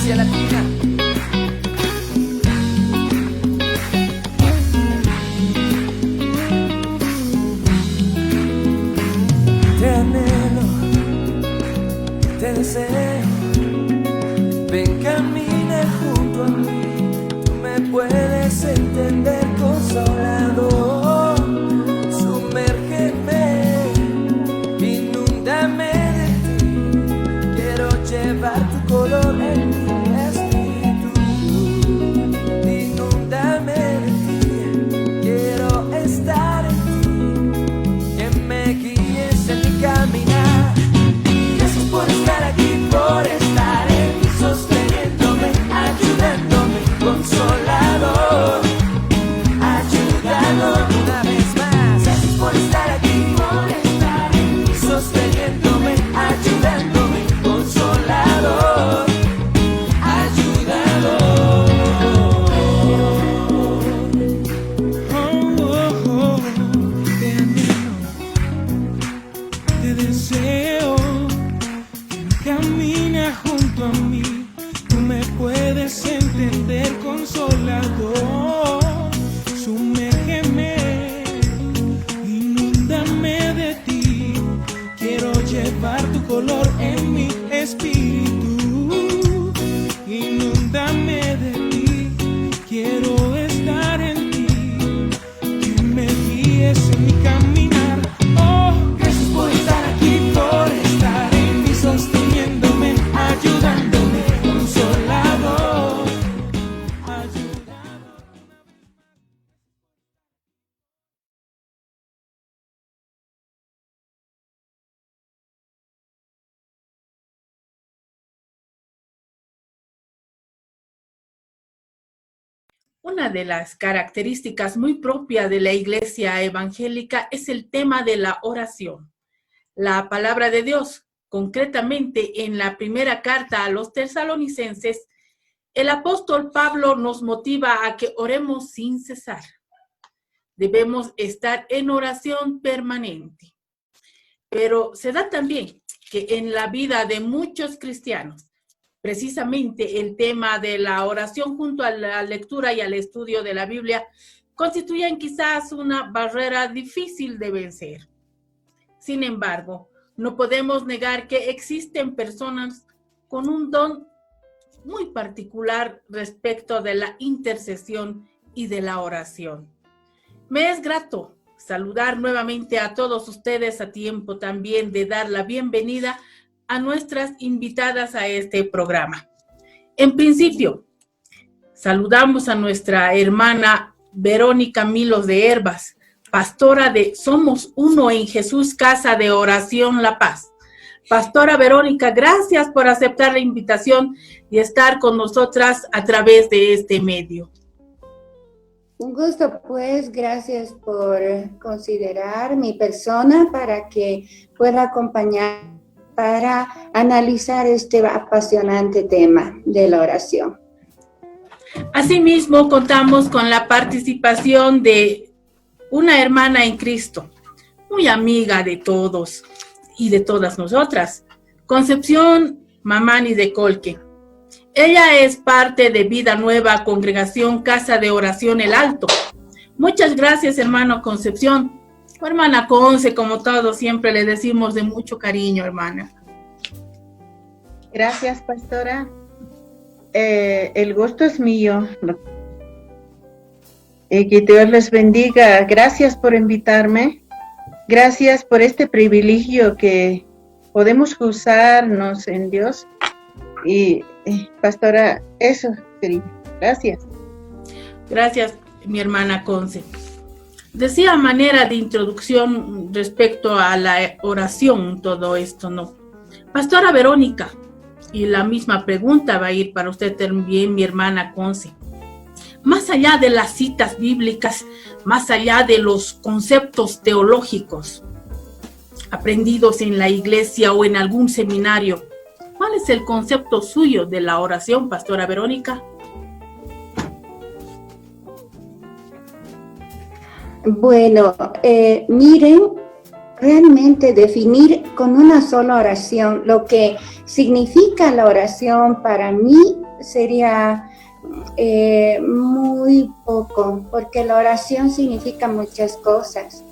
Iglesia Latina. Te anhelo, te deseo, ven, camina junto a mí, tú me puedes entender, consolador, sumérgeme, inúndame de ti, quiero llevar tu color en mi espíritu, inúndame de ti, quiero estar en ti, que me guíes en mi caminar. Gracias por estar aquí, por estar en mí, sosteniéndome, ayudándome, consolador, ayudándome una vez más. Gracias por estar aquí, en mí, sosteniéndome, ayudándome, consolador, ayudador. Te anhelo, te deseo, camina junto a mí, tú me puedes entender, consolador, sumérgeme, inúndame de ti, quiero llevar tu color en mi espíritu, inúndame de ti, quiero estar en ti, que me guíes en mi caminar. Oh, gracias por estar aquí, por estar en mí, sosteniéndome, ayudándome, consolador, ayudador. Una de las características muy propias de la Iglesia evangélica es el tema de la oración. La palabra de Dios, concretamente en la primera carta a los tesalonicenses, el apóstol Pablo nos motiva a que oremos sin cesar. Debemos estar en oración permanente. Pero se da también que en la vida de muchos cristianos, precisamente el tema de la oración junto a la lectura y al estudio de la Biblia constituyen quizás una barrera difícil de vencer. Sin embargo, no podemos negar que existen personas con un don muy particular respecto de la intercesión y de la oración. Me es grato saludar nuevamente a todos ustedes a tiempo también de dar la bienvenida a nuestras invitadas a este programa. En principio, saludamos a nuestra hermana Verónica Milos de Hervas, pastora de Somos Uno en Jesús, Casa de Oración La Paz. Pastora Verónica, gracias por aceptar la invitación y estar con nosotras a través de este medio. Un gusto, pues, gracias por considerar mi persona para que pueda acompañar para analizar este apasionante tema de la oración. Asimismo, contamos con la participación de una hermana en Cristo, muy amiga de todos y de todas nosotras, Concepción Mamani de Colque. Ella es parte de Vida Nueva, Congregación Casa de Oración El Alto. Muchas gracias, hermano Concepción. Hermana Conce, como todos, siempre le decimos de mucho cariño, hermana. Gracias, pastora. El gusto es mío. Que Dios les bendiga. Gracias por invitarme. Gracias por este privilegio que podemos gozarnos en Dios. Y, pastora, eso sería. Gracias. Gracias, mi hermana Conce. Decía a manera de introducción respecto a la oración, todo esto, ¿no? Pastora Verónica, y la misma pregunta va a ir para usted también, mi hermana Conce. Más allá de las citas bíblicas, más allá de los conceptos teológicos aprendidos en la iglesia o en algún seminario, ¿cuál es el concepto suyo de la oración, Pastora Verónica? Bueno, miren, realmente definir con una sola oración lo que significa la oración para mí sería muy poco, porque la oración significa muchas cosas.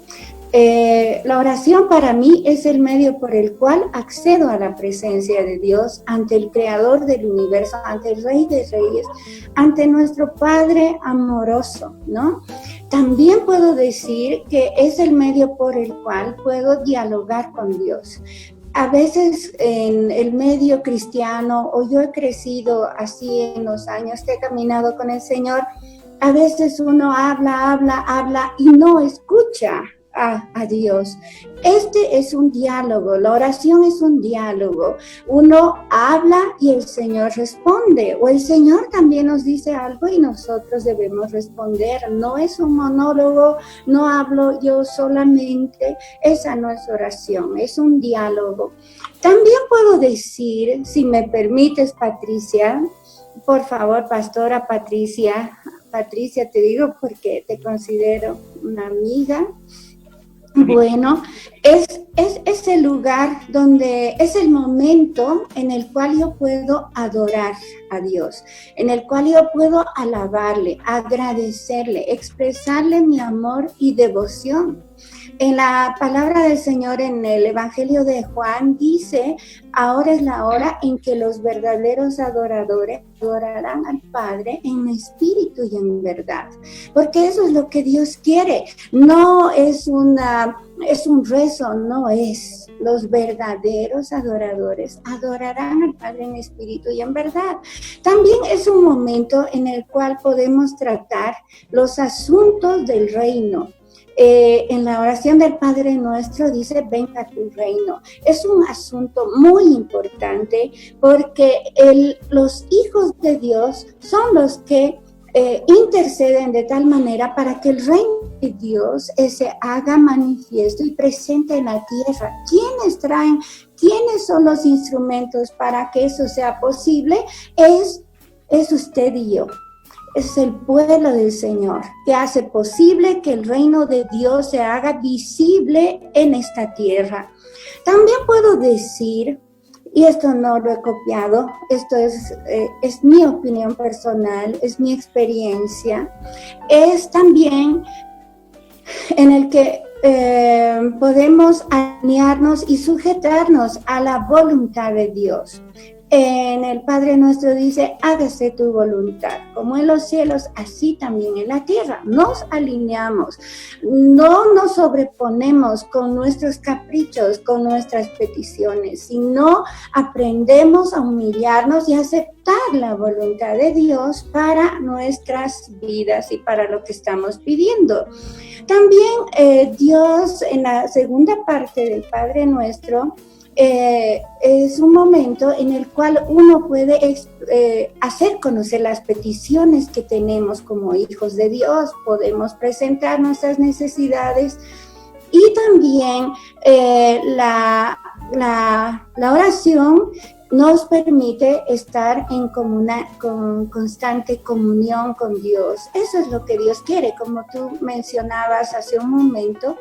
La oración para mí es el medio por el cual accedo a la presencia de Dios, ante el Creador del universo, ante el Rey de Reyes, ante nuestro Padre amoroso, ¿no? También puedo decir que es el medio por el cual puedo dialogar con Dios. A veces en el medio cristiano, o yo he crecido así en los años que he caminado con el Señor, a veces uno habla y no escucha a Dios. Este es un diálogo, la oración es un diálogo. Uno habla y el Señor responde, o el Señor también nos dice algo y nosotros debemos responder. No es un monólogo, no hablo yo solamente, esa no es oración, es un diálogo. También puedo decir, si me permites, Patricia, por favor, Pastora Patricia, te digo porque te considero una amiga. Bueno, es el lugar donde es el momento en el cual yo puedo adorar a Dios, en el cual yo puedo alabarle, agradecerle, expresarle mi amor y devoción. En la palabra del Señor en el Evangelio de Juan dice, ahora es la hora en que los verdaderos adoradores adorarán al Padre en espíritu y en verdad. Porque eso es lo que Dios quiere. No es un rezo, no es. Los verdaderos adoradores adorarán al Padre en espíritu y en verdad. También es un momento en el cual podemos tratar los asuntos del reino. En la oración del Padre Nuestro dice, venga tu reino. Es un asunto muy importante porque los hijos de Dios son los que interceden de tal manera para que el reino de Dios se haga manifiesto y presente en la tierra. ¿Quiénes son los instrumentos para que eso sea posible? Es usted y yo. Es el pueblo del Señor que hace posible que el reino de Dios se haga visible en esta tierra. También puedo decir, y esto no lo he copiado, esto es mi opinión personal, es mi experiencia, es también en el que podemos alinearnos y sujetarnos a la voluntad de Dios. En el Padre Nuestro dice, hágase tu voluntad, como en los cielos, así también en la tierra. Nos alineamos, no nos sobreponemos con nuestros caprichos, con nuestras peticiones, sino aprendemos a humillarnos y a aceptar la voluntad de Dios para nuestras vidas y para lo que estamos pidiendo. También Dios, en la segunda parte del Padre Nuestro, es un momento en el cual uno puede hacer conocer las peticiones que tenemos como hijos de Dios, podemos presentar nuestras necesidades y también la oración nos permite estar en constante comunión con Dios. Eso es lo que Dios quiere, como tú mencionabas hace un momento,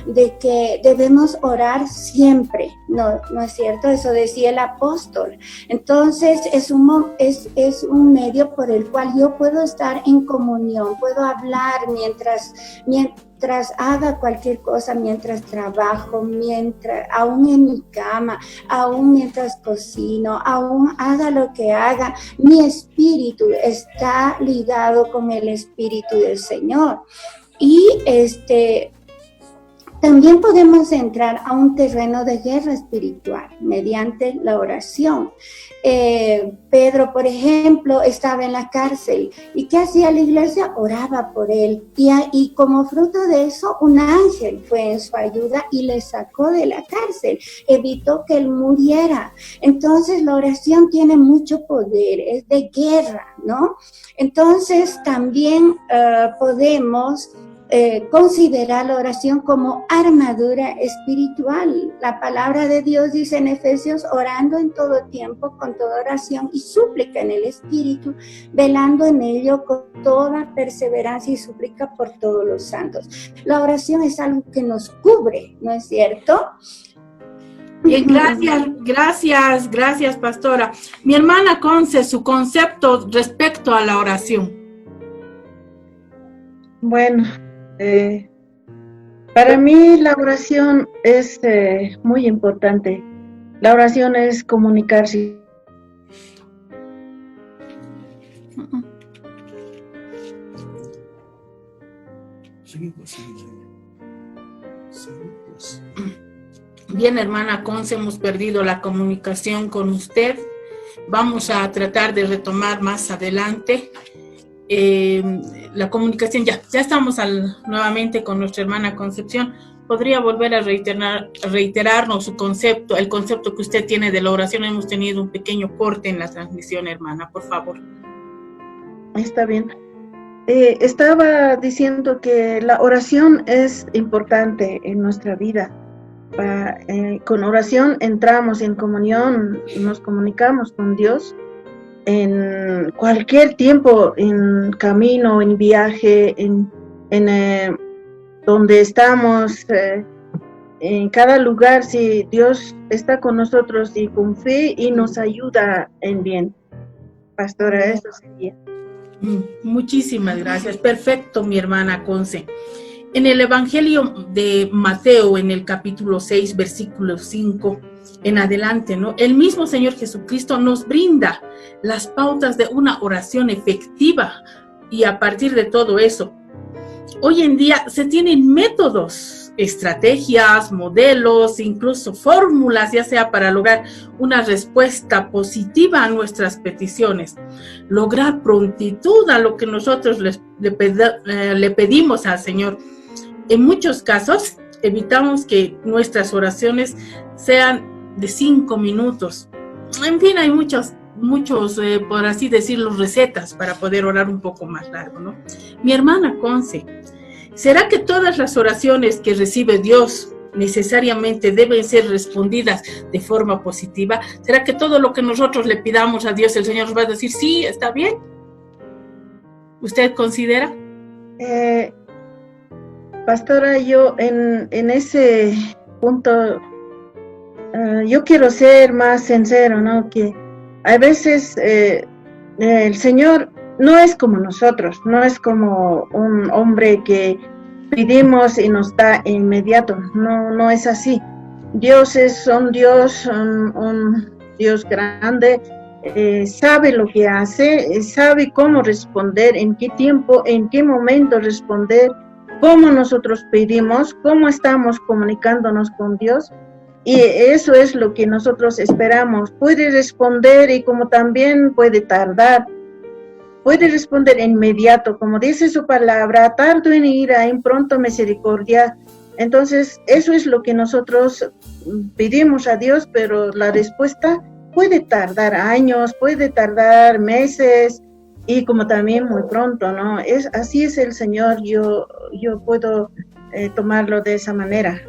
de que debemos orar siempre. No es cierto, eso decía el apóstol. Entonces es un medio por el cual yo puedo estar en comunión, puedo hablar mientras haga cualquier cosa, mientras trabajo, aún en mi cama, aún mientras cocino, aún haga lo que haga, mi espíritu está ligado con el espíritu del Señor. Y también podemos entrar a un terreno de guerra espiritual mediante la oración. Pedro, por ejemplo, estaba en la cárcel. ¿Y qué hacía la iglesia? Oraba por él. Y como fruto de eso, un ángel fue en su ayuda y le sacó de la cárcel. Evitó que él muriera. Entonces, la oración tiene mucho poder. Es de guerra, ¿no? Entonces, también podemos considerar la oración como armadura espiritual. La palabra de Dios dice en Efesios, orando en todo tiempo, con toda oración y súplica en el Espíritu, velando en ello con toda perseverancia y súplica por todos los santos. La oración es algo que nos cubre, ¿no es cierto? Bien, gracias, pastora. Mi hermana Conce, su concepto respecto a la oración. Bueno, para mí la oración es muy importante. La oración es comunicarse. Bien, hermana Conce, hemos perdido la comunicación con usted. Vamos a tratar de retomar más adelante la comunicación. Ya estamos nuevamente con nuestra hermana Concepción. ¿Podría volver a reiterarnos su concepto, el concepto que usted tiene de la oración? Hemos tenido un pequeño corte en la transmisión, hermana, por favor. Está bien. Estaba diciendo que la oración es importante en nuestra vida. Con oración entramos en comunión, nos comunicamos con Dios en cualquier tiempo, en camino, en viaje, en donde estamos, en cada lugar. Si Dios está con nosotros y con fe y nos ayuda en bien. Pastora, eso sería. Muchísimas gracias. Perfecto, mi hermana Conce. En el Evangelio de Mateo, en el capítulo 6, versículo 5, en adelante, ¿no? El mismo Señor Jesucristo nos brinda las pautas de una oración efectiva, y a partir de todo eso, hoy en día se tienen métodos, estrategias, modelos, incluso fórmulas, ya sea para lograr una respuesta positiva a nuestras peticiones, lograr prontitud a lo que nosotros le pedimos al Señor. En muchos casos, evitamos que nuestras oraciones sean de 5 minutos. En fin, hay muchos, por así decirlo, recetas para poder orar un poco más largo, ¿no? Mi hermana Conce, ¿será que todas las oraciones que recibe Dios necesariamente deben ser respondidas de forma positiva? ¿Será que todo lo que nosotros le pidamos a Dios, el Señor nos va a decir, sí, está bien? ¿Usted considera? Pastora, yo en ese punto, yo quiero ser más sincero, ¿no? Que a veces el Señor no es como nosotros, no es como un hombre que pedimos y nos da inmediato, no es así. Dios es un Dios grande, sabe lo que hace, sabe cómo responder, en qué tiempo, en qué momento responder, cómo nosotros pedimos, cómo estamos comunicándonos con Dios, y eso es lo que nosotros esperamos. Puede responder y como también puede tardar, puede responder inmediato, como dice su palabra, tardo en ira, en pronto misericordia. Entonces, eso es lo que nosotros pedimos a Dios, pero la respuesta puede tardar años, puede tardar meses, y como también muy pronto, ¿no? Así es el Señor. Yo puedo tomarlo de esa manera,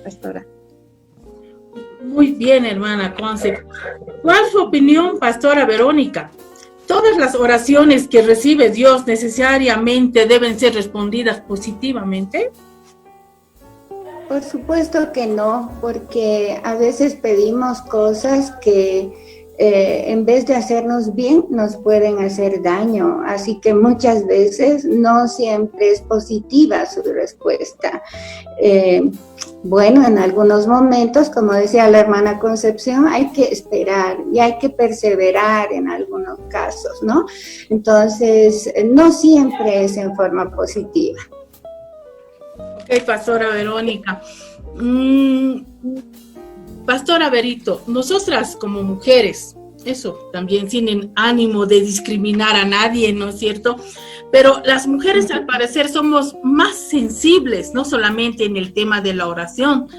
pastora. Muy bien, hermana Conce. ¿Cuál es su opinión, pastora Verónica? ¿Todas las oraciones que recibe Dios necesariamente deben ser respondidas positivamente? Por supuesto que no, porque a veces pedimos cosas que en vez de hacernos bien, nos pueden hacer daño. Así que muchas veces no siempre es positiva su respuesta. Bueno, en algunos momentos, como decía la hermana Concepción, hay que esperar y hay que perseverar en algunos casos, ¿no? Entonces, no siempre es en forma positiva. Ok, pastora Verónica. Pastora Berito, nosotras como mujeres, eso también sin ánimo de discriminar a nadie, ¿no es cierto? Pero las mujeres al parecer somos más sensibles, no solamente en el tema de la oración,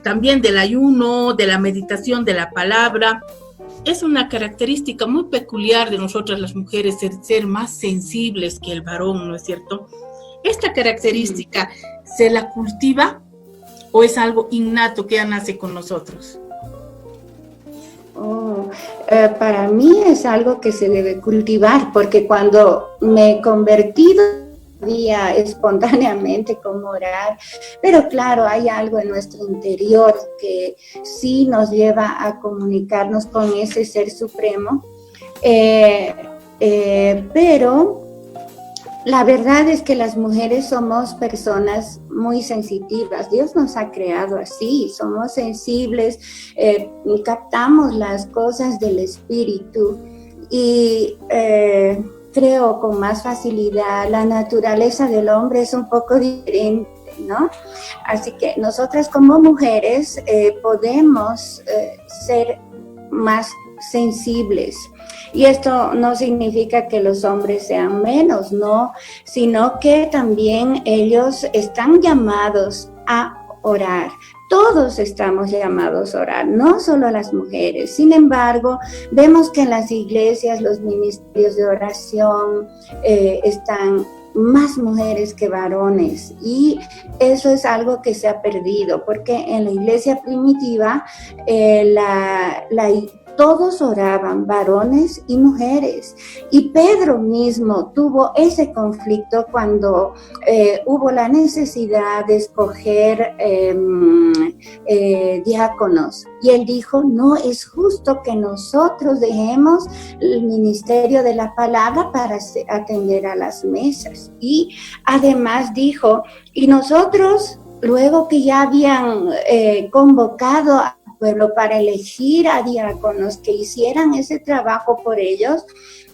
también del ayuno, de la meditación de la palabra. Es una característica muy peculiar de nosotras las mujeres, ser más sensibles que el varón, ¿no es cierto? ¿Esta característica se la cultiva o es algo innato que ya nace con nosotros? Para mí es algo que se debe cultivar, porque cuando me he convertido día espontáneamente cómo orar, pero claro, hay algo en nuestro interior que sí nos lleva a comunicarnos con ese ser supremo, pero la verdad es que las mujeres somos personas muy sensitivas. Dios nos ha creado así, somos sensibles, captamos las cosas del espíritu y creo con más facilidad. La naturaleza del hombre es un poco diferente, ¿no? Así que nosotras como mujeres podemos ser más sensibles. Y esto no significa que los hombres sean menos, no, sino que también ellos están llamados a orar. Todos estamos llamados a orar, no solo las mujeres. Sin embargo, vemos que en las iglesias los ministerios de oración están más mujeres que varones, y eso es algo que se ha perdido, porque en la iglesia primitiva todos oraban, varones y mujeres. Y Pedro mismo tuvo ese conflicto cuando hubo la necesidad de escoger diáconos. Y él dijo, no es justo que nosotros dejemos el ministerio de la palabra para atender a las mesas. Y además dijo, y nosotros, luego que ya habían convocado a pueblo para elegir a diáconos que hicieran ese trabajo por ellos,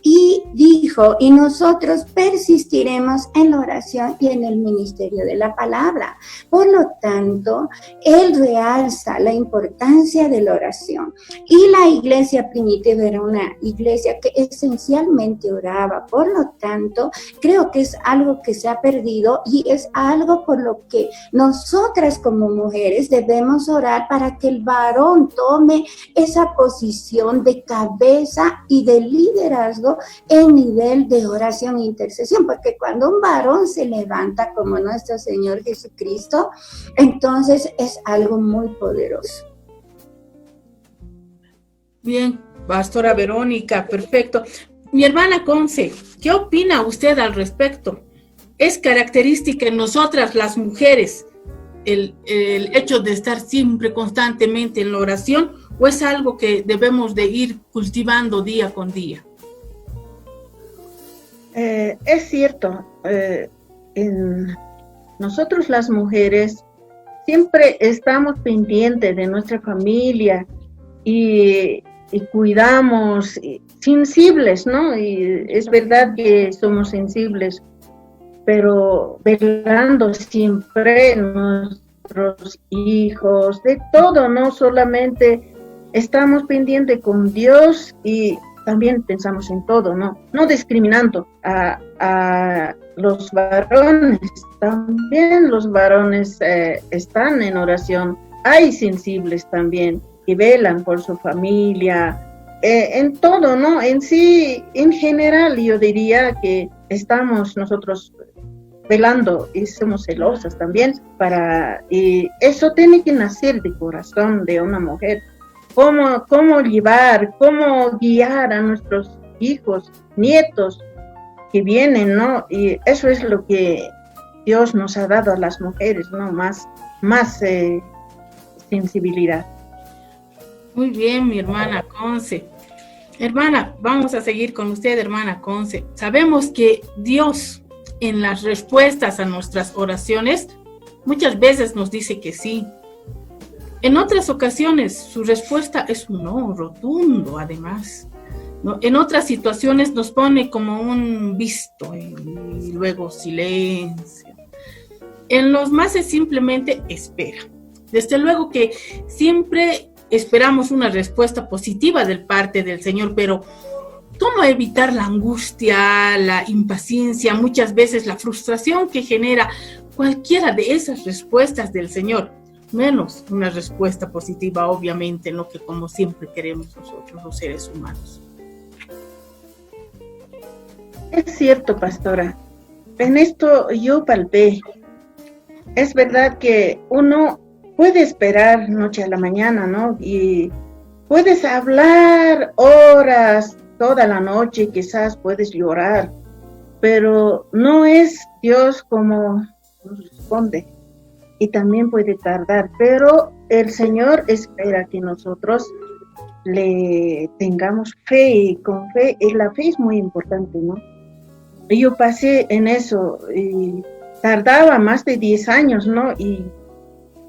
y dijo, y nosotros persistiremos en la oración y en el ministerio de la palabra. Por lo tanto, él realza la importancia de la oración. Y la iglesia primitiva era una iglesia que esencialmente oraba. Por lo tanto, creo que es algo que se ha perdido, y es algo por lo que nosotras como mujeres debemos orar, para que el varón tome esa posición de cabeza y de liderazgo en nivel de oración e intercesión, porque cuando un varón se levanta como nuestro Señor Jesucristo, entonces es algo muy poderoso. Bien, Pastora Verónica, perfecto. Mi hermana Conce, ¿qué opina usted al respecto? ¿Es característica en nosotras las mujeres el hecho de estar siempre constantemente en la oración, o es algo que debemos de ir cultivando día con día? Es cierto, nosotros las mujeres siempre estamos pendientes de nuestra familia y cuidamos, sensibles, ¿no? Y es verdad que somos sensibles, pero velando siempre nuestros hijos, de todo, no solamente estamos pendientes con Dios, y también pensamos en todo, no discriminando a los varones. También los varones están en oración, hay sensibles también que velan por su familia, en todo, ¿no? En sí, en general, yo diría que estamos nosotros velando y somos celosas también, y eso tiene que nacer de corazón de una mujer. Cómo llevar, cómo guiar a nuestros hijos, nietos que vienen, ¿no? Y eso es lo que Dios nos ha dado a las mujeres, ¿no? Más sensibilidad. Muy bien, mi hermana Conce. Hermana, vamos a seguir con usted, hermana Conce. Sabemos que Dios, en las respuestas a nuestras oraciones, muchas veces nos dice que sí. En otras ocasiones, su respuesta es un no rotundo, además, ¿no? En otras situaciones nos pone como un visto y luego silencio. En los más es simplemente espera. Desde luego que siempre esperamos una respuesta positiva de parte del Señor, pero ¿cómo evitar la angustia, la impaciencia, muchas veces la frustración que genera cualquiera de esas respuestas del Señor? Menos una respuesta positiva, obviamente, no que como siempre queremos nosotros los seres humanos. Es cierto, pastora. En esto yo palpé. Es verdad que uno puede esperar noche a la mañana, ¿no? Y puedes hablar horas, toda la noche, quizás puedes llorar, pero no es Dios como nos responde, y también puede tardar, pero el Señor espera que nosotros le tengamos fe, y con fe, y la fe es muy importante, ¿no? Yo pasé en eso, y tardaba más de 10 años, ¿no? Y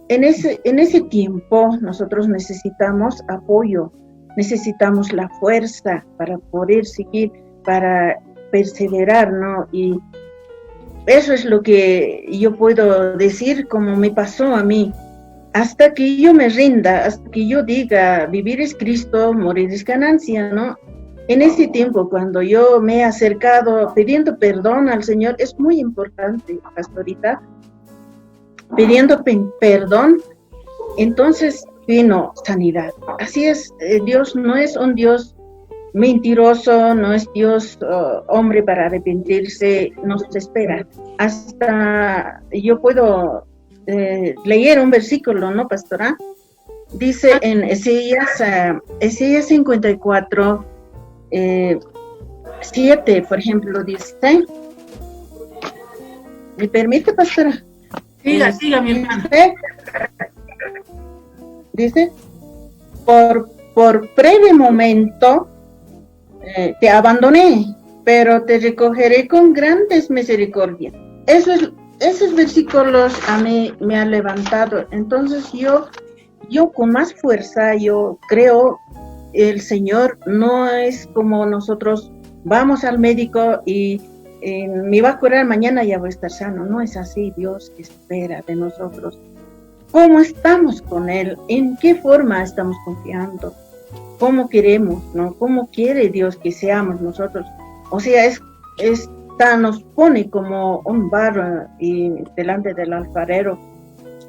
en ese tiempo nosotros necesitamos apoyo, necesitamos la fuerza para poder seguir, para perseverar, ¿no? Y eso es lo que yo puedo decir, como me pasó a mí. Hasta que yo me rinda, hasta que yo diga, vivir es Cristo, morir es ganancia, ¿no? En ese tiempo, cuando yo me he acercado pidiendo perdón al Señor, es muy importante, pastorita, pidiendo perdón, entonces vino sanidad. Así es, Dios no es un Dios mentiroso, no es Dios hombre para arrepentirse, nos espera. Hasta yo puedo leer un versículo, ¿no, pastora? Dice en Isaías 54, 7, por ejemplo, dice, ¿me permite, pastora? Siga, mi hermana. Dice, por breve momento te abandoné, pero te recogeré con grandes misericordias. Esos versículos a mí me han levantado. Entonces yo con más fuerza, yo creo, el Señor no es como nosotros vamos al médico y me va a curar mañana, ya voy a estar sano. No es así. Dios espera de nosotros. ¿Cómo estamos con Él? ¿En qué forma estamos confiando? ¿Cómo queremos, no? ¿Cómo quiere Dios que seamos nosotros? O sea, nos pone como un barro y delante del alfarero.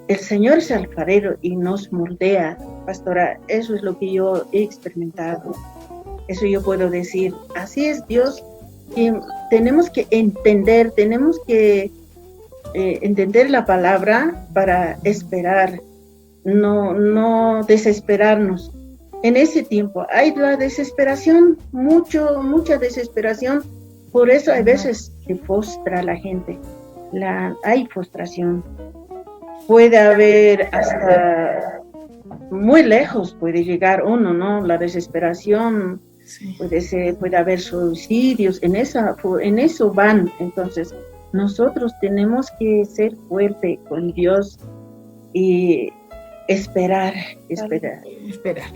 El Señor es alfarero y nos moldea, pastora. Eso es lo que yo he experimentado. Eso yo puedo decir. Así es Dios. Y tenemos que entender, entender la palabra para esperar, no desesperarnos. En ese tiempo hay la desesperación, mucha desesperación, por eso a veces se frustra la gente, hay frustración. Puede haber hasta muy lejos, puede llegar uno, ¿no? La desesperación, sí. Puede haber suicidios, en eso van. Entonces nosotros tenemos que ser fuertes con Dios y esperar.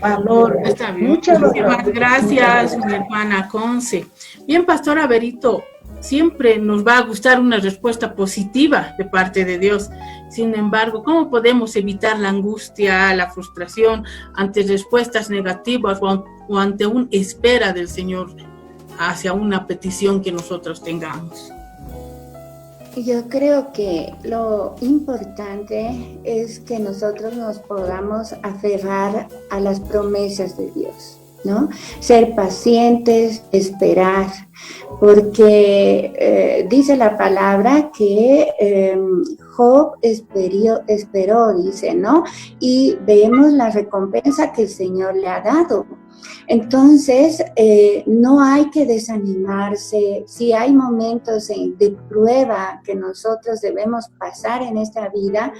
Valor. Está bien. Muchas gracias, mi hermana Conce. Bien, pastora Berito, siempre nos va a gustar una respuesta positiva de parte de Dios. Sin embargo, ¿cómo podemos evitar la angustia, la frustración ante respuestas negativas o ante una espera del Señor hacia una petición que nosotros tengamos? Yo creo que lo importante es que nosotros nos podamos aferrar a las promesas de Dios, ¿no? Ser pacientes, esperar, porque dice la palabra que Job esperó, dice, ¿no? Y vemos la recompensa que el Señor le ha dado. Entonces, no hay que desanimarse. Si hay momentos de prueba que nosotros debemos pasar en esta vida,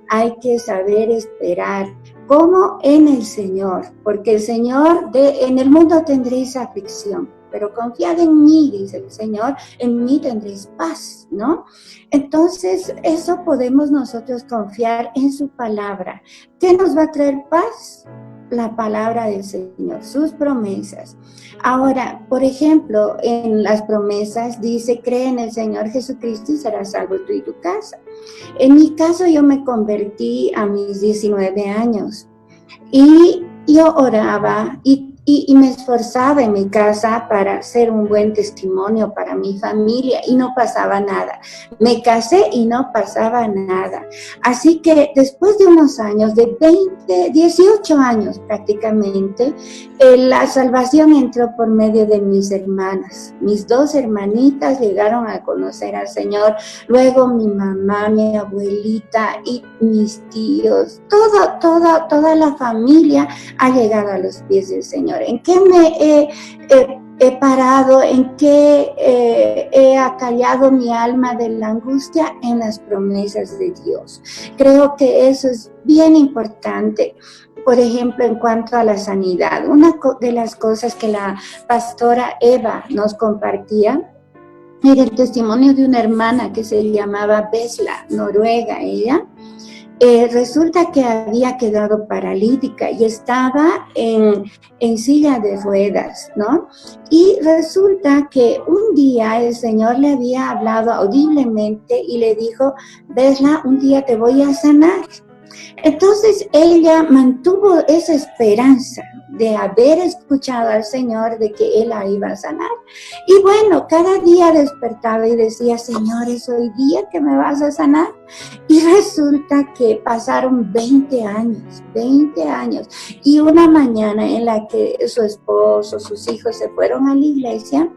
hay que saber esperar. ¿Cómo? En el Señor, porque el Señor, en el mundo tendréis aflicción, pero confiad en mí, dice el Señor, en mí tendréis paz, ¿no? Entonces, eso podemos nosotros confiar en su palabra. ¿Qué nos va a traer paz? La palabra del Señor, sus promesas. Ahora, por ejemplo, en las promesas dice, cree en el Señor Jesucristo y serás salvo tú y tu casa. En mi caso, yo me convertí a mis 19 años y yo oraba y me esforzaba en mi casa para ser un buen testimonio para mi familia y no pasaba nada. Me casé y no pasaba nada. Así que después de unos años, de 18 años prácticamente, la salvación entró por medio de mis hermanas. Mis 2 hermanitas llegaron a conocer al Señor. Luego mi mamá, mi abuelita y mis tíos, toda la familia ha llegado a los pies del Señor. ¿En qué me he he parado, en qué he acallado mi alma de la angustia, en las promesas de Dios. Creo que eso es bien importante. Por ejemplo, en cuanto a la sanidad, una de las cosas que la pastora Eva nos compartía era el testimonio de una hermana que se llamaba Besla, noruega ella. Resulta que había quedado paralítica y estaba en silla de ruedas, ¿no? Y resulta que un día el Señor le había hablado audiblemente y le dijo: Besla, un día te voy a sanar. Entonces ella mantuvo esa esperanza de haber escuchado al Señor de que Él la iba a sanar. Y bueno, cada día despertaba y decía: Señor, ¿es hoy día que me vas a sanar? Y resulta que pasaron 20 años. Y una mañana en la que su esposo, sus hijos se fueron a la iglesia,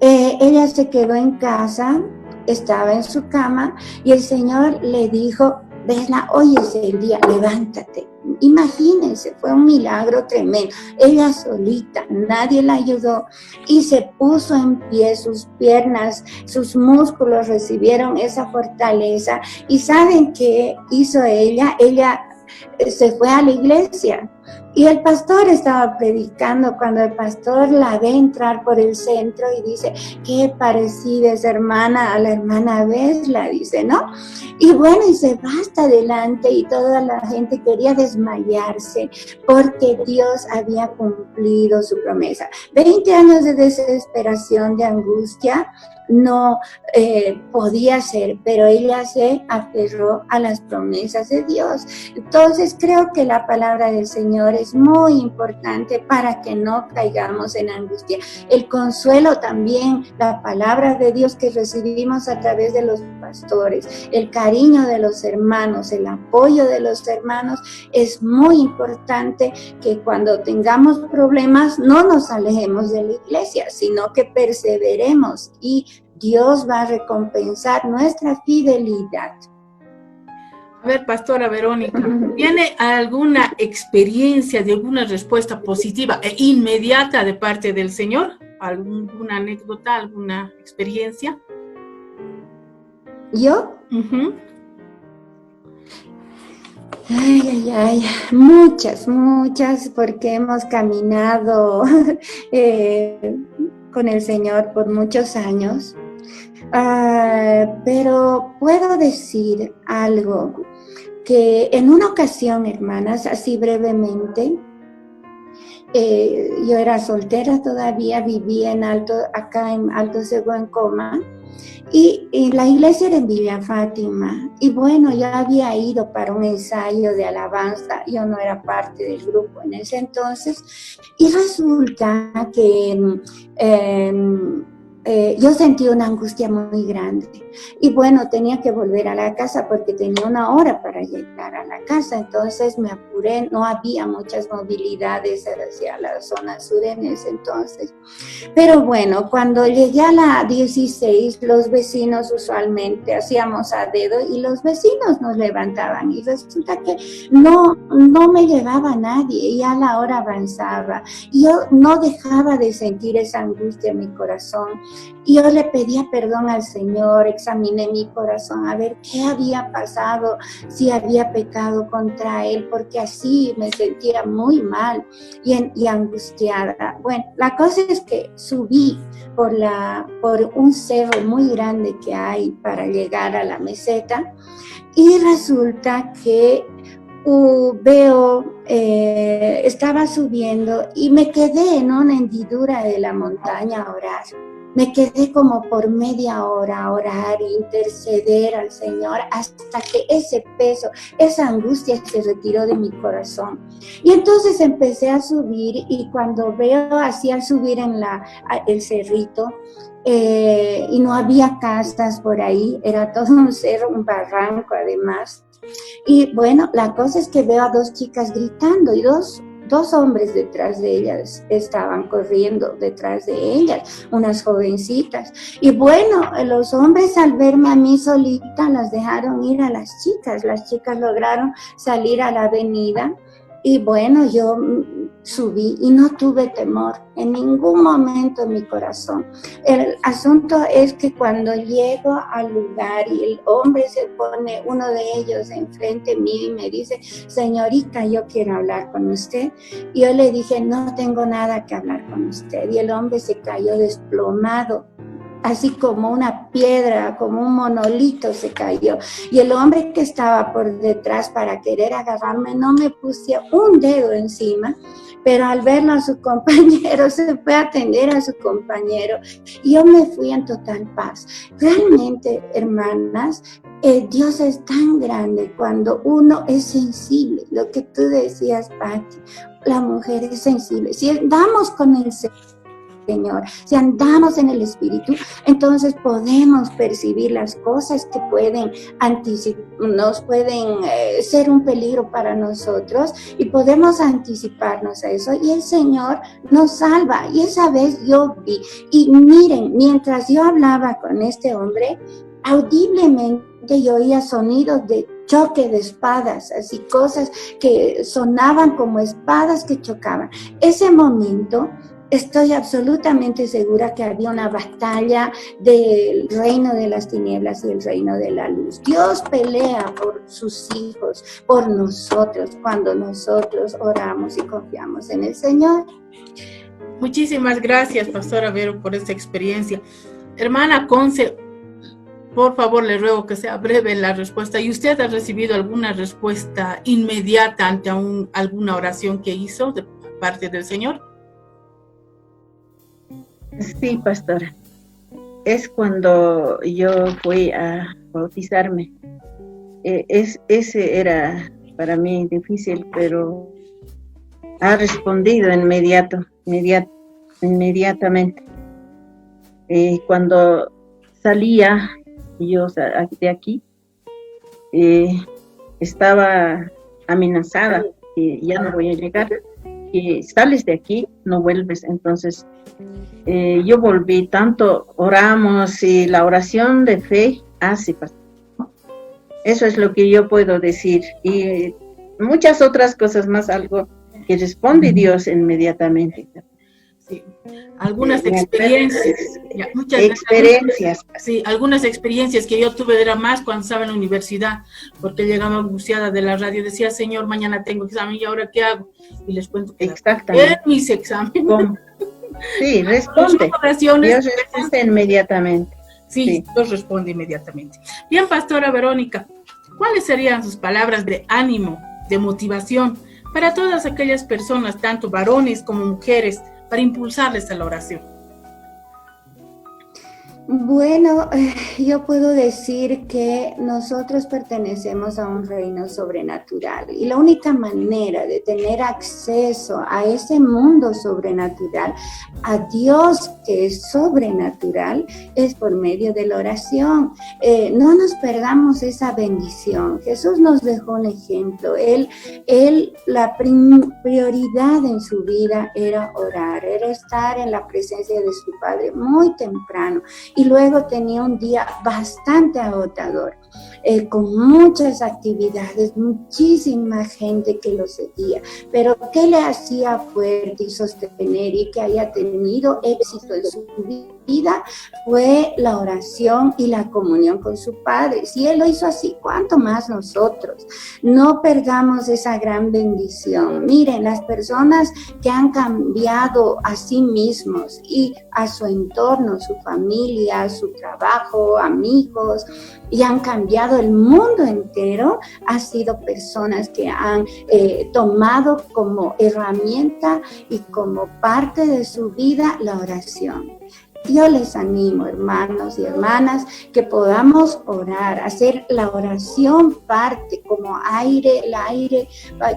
ella se quedó en casa, estaba en su cama y el Señor le dijo: Besla, hoy es el día, levántate. Imagínense, fue un milagro tremendo. Ella solita, nadie la ayudó y se puso en pie, sus piernas, sus músculos recibieron esa fortaleza. ¿Y saben qué hizo ella? Ella se fue a la iglesia. Y el pastor estaba predicando cuando el pastor la ve entrar por el centro y dice: qué parecida es hermana a la hermana Besla, dice, ¿no? Y bueno, y se va hasta adelante y toda la gente quería desmayarse porque Dios había cumplido su promesa. 20 años de desesperación, de angustia, no podía ser, pero ella se aferró a las promesas de Dios. Entonces creo que la palabra del Señor es muy importante para que no caigamos en angustia. El consuelo también, la palabra de Dios que recibimos a través de los pastores, el cariño de los hermanos, el apoyo de los hermanos, es muy importante que cuando tengamos problemas no nos alejemos de la iglesia, sino que perseveremos y Dios va a recompensar nuestra fidelidad. A ver, pastora Verónica, ¿tiene alguna experiencia de alguna respuesta positiva e inmediata de parte del Señor? ¿Alguna anécdota, alguna experiencia? ¿Yo? Uh-huh. Ay, muchas, porque hemos caminado con el Señor por muchos años. Pero puedo decir algo, que en una ocasión, hermanas, así brevemente, yo era soltera todavía, vivía acá en Alto Cegó, en Coma, y la iglesia era en Villa Fátima, y bueno, yo había ido para un ensayo de alabanza, yo no era parte del grupo en ese entonces, y resulta que yo sentí una angustia muy grande y bueno, tenía que volver a la casa porque tenía una hora para llegar a la casa, entonces me apuré, no había muchas movilidades hacia la zona sur en ese entonces, pero bueno, cuando llegué a la 16, los vecinos usualmente hacíamos a dedo y los vecinos nos levantaban y resulta que no me llevaba nadie y a la hora avanzaba, y yo no dejaba de sentir esa angustia en mi corazón. Y yo le pedía perdón al Señor, examiné mi corazón a ver qué había pasado, si había pecado contra Él, porque así me sentía muy mal y angustiada. Bueno, la cosa es que subí por un cerro muy grande que hay para llegar a la meseta y resulta que estaba subiendo y me quedé en una hendidura de la montaña a orar. Me quedé como por media hora a orar e interceder al Señor hasta que ese peso, esa angustia se retiró de mi corazón. Y entonces empecé a subir y cuando veo así al subir el cerrito, y no había casas por ahí, era todo un cerro, un barranco además. Y bueno, la cosa es que veo a dos chicas gritando y dos hombres detrás de ellas, estaban corriendo detrás de ellas, unas jovencitas. Y bueno, los hombres al verme a mí solita las dejaron ir a las chicas lograron salir a la avenida. Y bueno, yo subí y no tuve temor en ningún momento en mi corazón. El asunto es que cuando llego al lugar y el hombre se pone, uno de ellos enfrente mío y me dice, señorita, yo quiero hablar con usted. Y yo le dije, no tengo nada que hablar con usted. Y el hombre se cayó desplomado, así como una piedra, como un monolito se cayó. Y el hombre que estaba por detrás para querer agarrarme no me puse un dedo encima, pero al verlo a su compañero, se fue a atender a su compañero. Y yo me fui en total paz. Realmente, hermanas, Dios es tan grande cuando uno es sensible. Lo que tú decías, Pati, la mujer es sensible. Si andamos con el Señor, si andamos en el Espíritu, entonces podemos percibir las cosas que nos pueden ser un peligro para nosotros y podemos anticiparnos a eso y el Señor nos salva. Y esa vez yo vi, y miren, mientras yo hablaba con este hombre, audiblemente yo oía sonidos de choque de espadas, así cosas que sonaban como espadas que chocaban. Ese momento estoy absolutamente segura que había una batalla del reino de las tinieblas y el reino de la luz. Dios pelea por sus hijos, por nosotros, cuando nosotros oramos y confiamos en el Señor. Muchísimas gracias, Pastora Vero, por esta experiencia. Hermana Conce, por favor, le ruego que sea breve la respuesta. ¿Y usted ha recibido alguna respuesta inmediata ante alguna oración que hizo de parte del Señor? Sí, pastora. Es cuando yo fui a bautizarme. Ese era para mí difícil, pero ha respondido inmediatamente. Cuando salía yo de aquí, estaba amenazada que ya no voy a llegar, que sales de aquí, no vuelves. Entonces yo volví, tanto oramos y la oración de fe hace. Eso es lo que yo puedo decir. Y muchas otras cosas más, algo que responde Dios inmediatamente. Sí. Algunas experiencias. Sí, algunas experiencias que yo tuve era más cuando estaba en la universidad, porque llegaba angustiada de la radio, decía, Señor, mañana tengo examen, ¿y ahora qué hago? Y les cuento que exactamente mis exámenes. ¿Cómo? Sí, responde. Dios responde inmediatamente. Sí, Dios responde inmediatamente. Bien, Pastora Verónica, ¿cuáles serían sus palabras de ánimo, de motivación para todas aquellas personas, tanto varones como mujeres, para impulsarles a la oración? Bueno, yo puedo decir que nosotros pertenecemos a un reino sobrenatural y la única manera de tener acceso a ese mundo sobrenatural, a Dios que es sobrenatural, es por medio de la oración. No nos perdamos esa bendición. Jesús nos dejó un ejemplo. Él la prioridad en su vida era orar, era estar en la presencia de su Padre muy temprano. Y luego tenía un día bastante agotador, con muchas actividades, muchísima gente que lo seguía, pero ¿qué le hacía fuerte y sostener y que haya tenido éxito en su vida? Fue la oración y la comunión con su Padre. Si Él lo hizo así, ¿cuánto más nosotros? No perdamos esa gran bendición. Miren, las personas que han cambiado a sí mismos y a su entorno, su familia, su trabajo, amigos, y han cambiado el mundo entero, han sido personas que han tomado como herramienta y como parte de su vida la oración. Yo les animo, hermanos y hermanas, que podamos orar, hacer la oración parte como el aire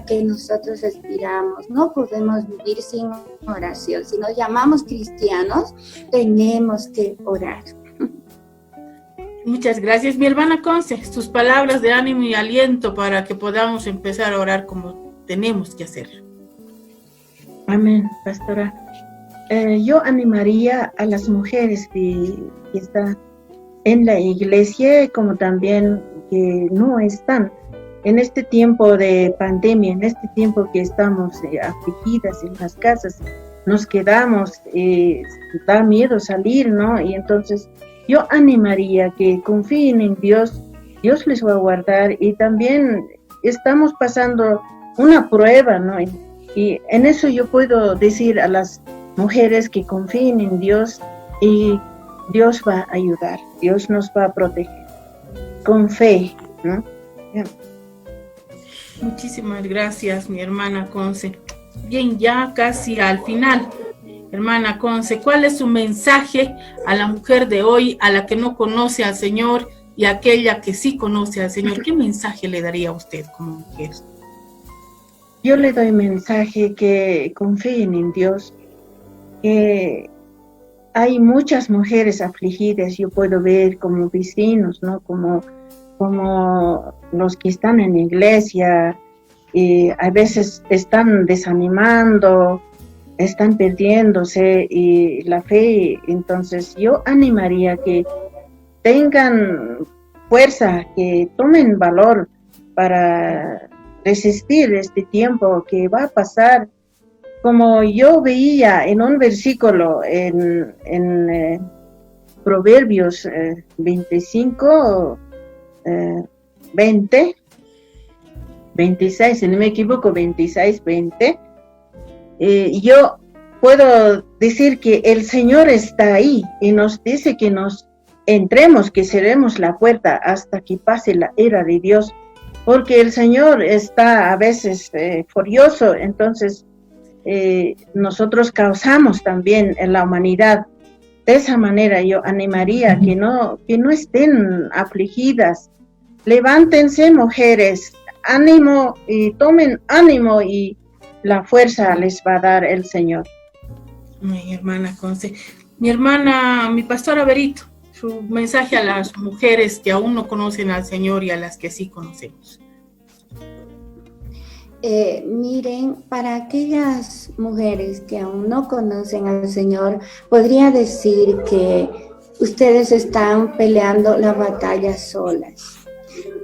que nosotros respiramos. No podemos vivir sin oración. Si nos llamamos cristianos, tenemos que orar. Muchas gracias. Mi hermana Conce, sus palabras de ánimo y aliento para que podamos empezar a orar como tenemos que hacerlo. Amén, pastora. Yo animaría a las mujeres que están en la iglesia, como también que no están en este tiempo de pandemia, en este tiempo que estamos afligidas en las casas, nos quedamos, da miedo salir, ¿no? Y entonces yo animaría que confíen en Dios, Dios les va a guardar, y también estamos pasando una prueba, ¿no? Y en eso yo puedo decir a las mujeres que confíen en Dios, y Dios va a ayudar, Dios nos va a proteger, con fe, ¿no? Muchísimas gracias, mi hermana Conce. Bien, ya casi al final, hermana Conce, ¿cuál es su mensaje a la mujer de hoy, a la que no conoce al Señor y a aquella que sí conoce al Señor? ¿Qué mensaje le daría a usted como mujer? Yo le doy mensaje que confíen en Dios, que hay muchas mujeres afligidas, yo puedo ver como vecinos, ¿no? Como los que están en la iglesia, a veces están desanimando, están perdiéndose y la fe. Entonces yo animaría que tengan fuerza, que tomen valor para resistir este tiempo que va a pasar. Como yo veía en un versículo en Proverbios 25, 26, si no me equivoco, 26, 20, yo puedo decir que el Señor está ahí y nos dice que nos entremos, que cerremos la puerta hasta que pase la ira de Dios, porque el Señor está a veces furioso. Entonces nosotros causamos también en la humanidad. De esa manera yo animaría que no estén afligidas. Levántense, mujeres, ánimo, y tomen ánimo, y la fuerza les va a dar el Señor. Mi hermana Conce. Mi pastora Berito, su mensaje a las mujeres que aún no conocen al Señor y a las que sí conocemos. Miren, para aquellas mujeres que aún no conocen al Señor, podría decir que ustedes están peleando la batalla solas.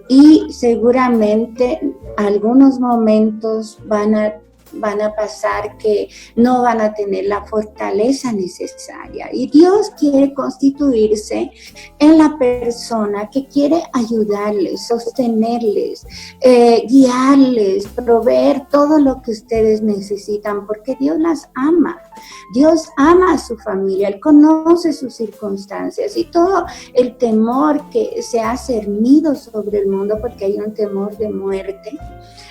Y seguramente algunos momentos van a pasar que no van a tener la fortaleza necesaria. Y Dios quiere constituirse en la persona que quiere ayudarles, sostenerles, guiarles, proveer todo lo que ustedes necesitan, porque Dios las ama. Dios ama a su familia, Él conoce sus circunstancias y todo el temor que se ha cernido sobre el mundo, porque hay un temor de muerte,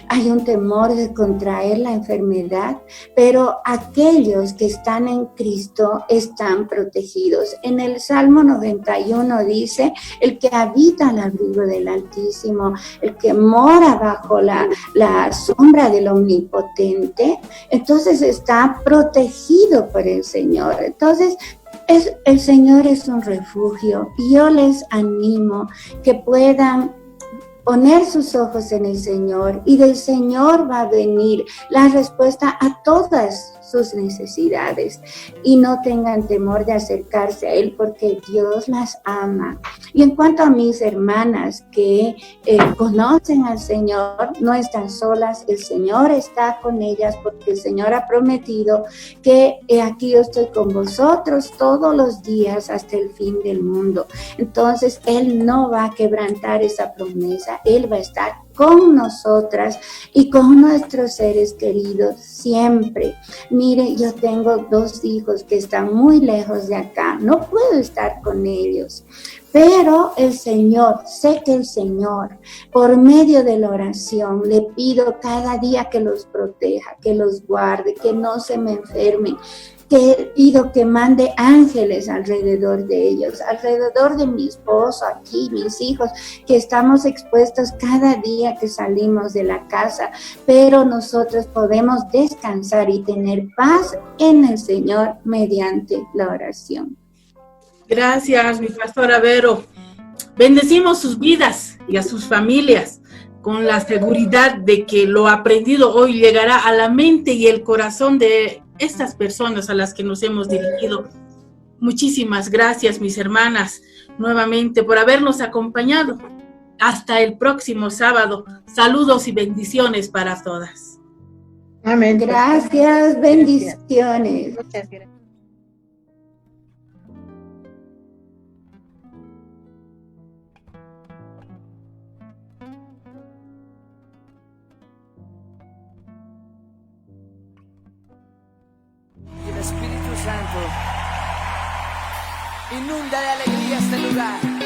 hay un temor de contraer la enfermedad, pero aquellos que están en Cristo están protegidos. En el Salmo 91 dice: el que habita al abrigo del Altísimo, el que mora bajo la sombra del Omnipotente, entonces está protegido por el Señor. Entonces, el Señor es un refugio, y yo les animo que puedan poner sus ojos en el Señor, y del Señor va a venir la respuesta a todas sus necesidades, y no tengan temor de acercarse a Él, porque Dios las ama. Y en cuanto a mis hermanas que conocen al Señor, no están solas, el Señor está con ellas, porque el Señor ha prometido que aquí yo estoy con vosotros todos los días hasta el fin del mundo. Entonces Él no va a quebrantar esa promesa, Él va a estar con nosotras y con nuestros seres queridos siempre. Mire, yo tengo 2 hijos que están muy lejos de acá, no puedo estar con ellos, pero el Señor, sé que el Señor, por medio de la oración, le pido cada día que los proteja, que los guarde, que no se me enfermen, que pido que mande ángeles alrededor de ellos, alrededor de mi esposo, aquí, mis hijos, que estamos expuestos cada día que salimos de la casa, pero nosotros podemos descansar y tener paz en el Señor mediante la oración. Gracias, mi pastora Vero. Bendecimos sus vidas y a sus familias con la seguridad de que lo aprendido hoy llegará a la mente y el corazón de estas personas a las que nos hemos dirigido. Muchísimas gracias, mis hermanas, nuevamente por habernos acompañado Hasta el próximo sábado. Saludos y bendiciones para todas. Amén. Gracias, bendiciones. Muchas gracias. Y el Espíritu Santo inunda de alegría este lugar.